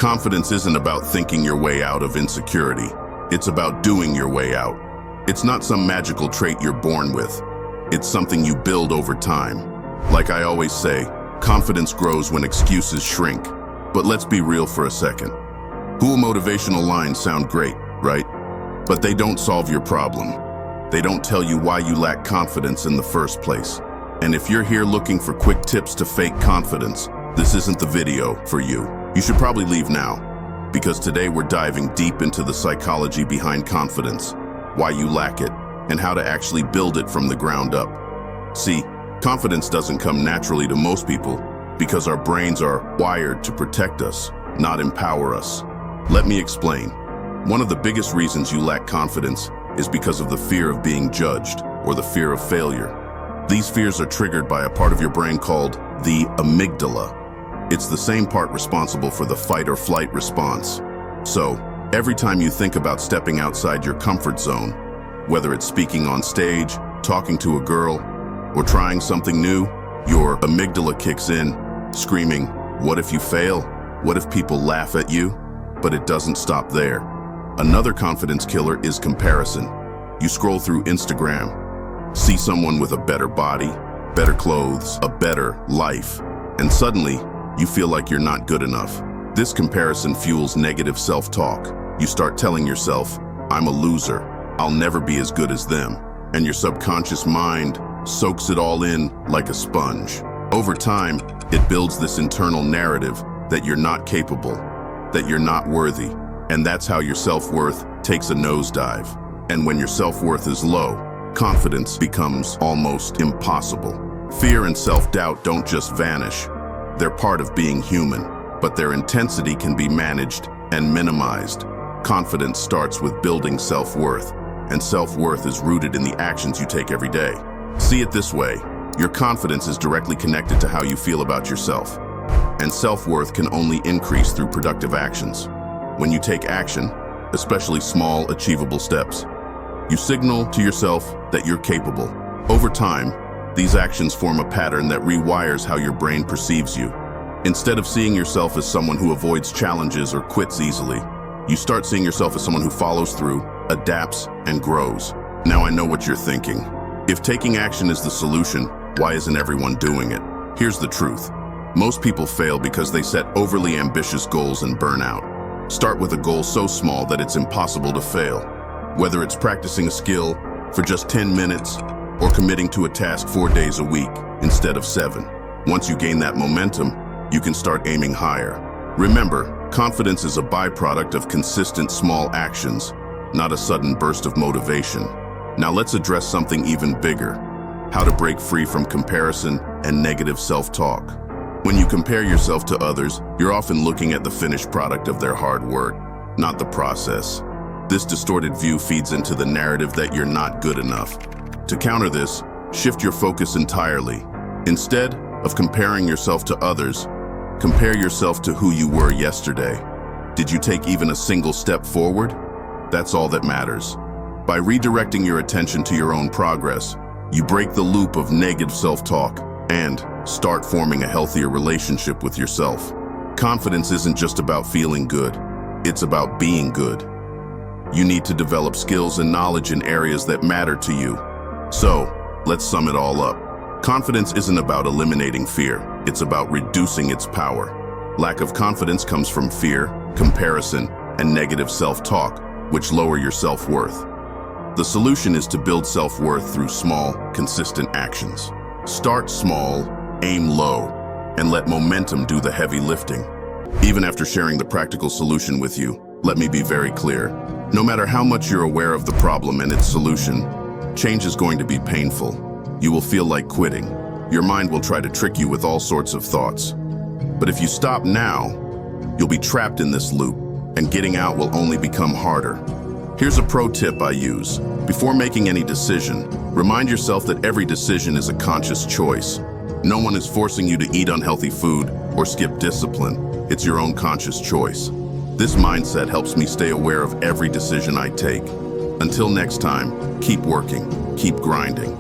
Confidence isn't about thinking your way out of insecurity. It's about doing your way out. It's not some magical trait you're born with. It's something you build over time. Like I always say, confidence grows when excuses shrink. But let's be real for a second. Cool motivational lines sound great, right? But they don't solve your problem. They don't tell you why you lack confidence in the first place. And if you're here looking for quick tips to fake confidence, this isn't the video for you. You should probably leave now, because today we're diving deep into the psychology behind confidence, why you lack it, and how to actually build it from the ground up. See, confidence doesn't come naturally to most people because our brains are wired to protect us, not empower us. Let me explain. One of the biggest reasons you lack confidence is because of the fear of being judged or the fear of failure. These fears are triggered by a part of your brain called the amygdala. It's the same part responsible for the fight or flight response. So, every time you think about stepping outside your comfort zone, whether it's speaking on stage, talking to a girl, or trying something new, your amygdala kicks in, screaming, "What if you fail? What if people laugh at you?" But it doesn't stop there. Another confidence killer is comparison. You scroll through Instagram, see someone with a better body, better clothes, a better life, and suddenly you feel like you're not good enough. This comparison fuels negative self-talk. You start telling yourself, "I'm a loser. I'll never be as good as them." And your subconscious mind soaks it all in like a sponge. Over time, it builds this internal narrative that you're not capable, that you're not worthy, and that's how your self-worth takes a nosedive. And when your self-worth is low, confidence becomes almost impossible. Fear and self-doubt don't just vanish. They're part of being human, but their intensity can be managed and minimized. Confidence starts with building self-worth, and self-worth is rooted in the actions you take every day. See it this way, your confidence is directly connected to how you feel about yourself, and self-worth can only increase through productive actions. When you take action, especially small, achievable steps, you signal to yourself that you're capable. Over time, these actions form a pattern that rewires how your brain perceives you. Instead of seeing yourself as someone who avoids challenges or quits easily, you start seeing yourself as someone who follows through, adapts, and grows. Now I know what you're thinking. If taking action is the solution, why isn't everyone doing it? Here's the truth. Most people fail because they set overly ambitious goals and burn out. Start with a goal so small that it's impossible to fail. Whether it's practicing a skill for just 10 minutes or committing to a task 4 days a week instead of 7. Once you gain that momentum, you can start aiming higher. Remember, confidence is a byproduct of consistent small actions, not a sudden burst of motivation. Now let's address something even bigger: how to break free from comparison and negative self-talk. When you compare yourself to others, you're often looking at the finished product of their hard work, not the process. This distorted view feeds into the narrative that you're not good enough. To counter this, shift your focus entirely. Instead of comparing yourself to others, compare yourself to who you were yesterday. Did you take even a single step forward? That's all that matters. By redirecting your attention to your own progress, you break the loop of negative self-talk and start forming a healthier relationship with yourself. Confidence isn't just about feeling good, it's about being good. You need to develop skills and knowledge in areas that matter to you. So, let's sum it all up. Confidence isn't about eliminating fear, it's about reducing its power. Lack of confidence comes from fear, comparison, and negative self-talk, which lower your self-worth. The solution is to build self-worth through small, consistent actions. Start small, aim low, and let momentum do the heavy lifting. Even after sharing the practical solution with you, let me be very clear. No matter how much you're aware of the problem and its solution, change is going to be painful. You will feel like quitting. Your mind will try to trick you with all sorts of thoughts. But if you stop now, you'll be trapped in this loop, and getting out will only become harder. Here's a pro tip I use. Before making any decision, remind yourself that every decision is a conscious choice. No one is forcing you to eat unhealthy food or skip discipline. It's your own conscious choice. This mindset helps me stay aware of every decision I take. Until next time, keep working, keep grinding.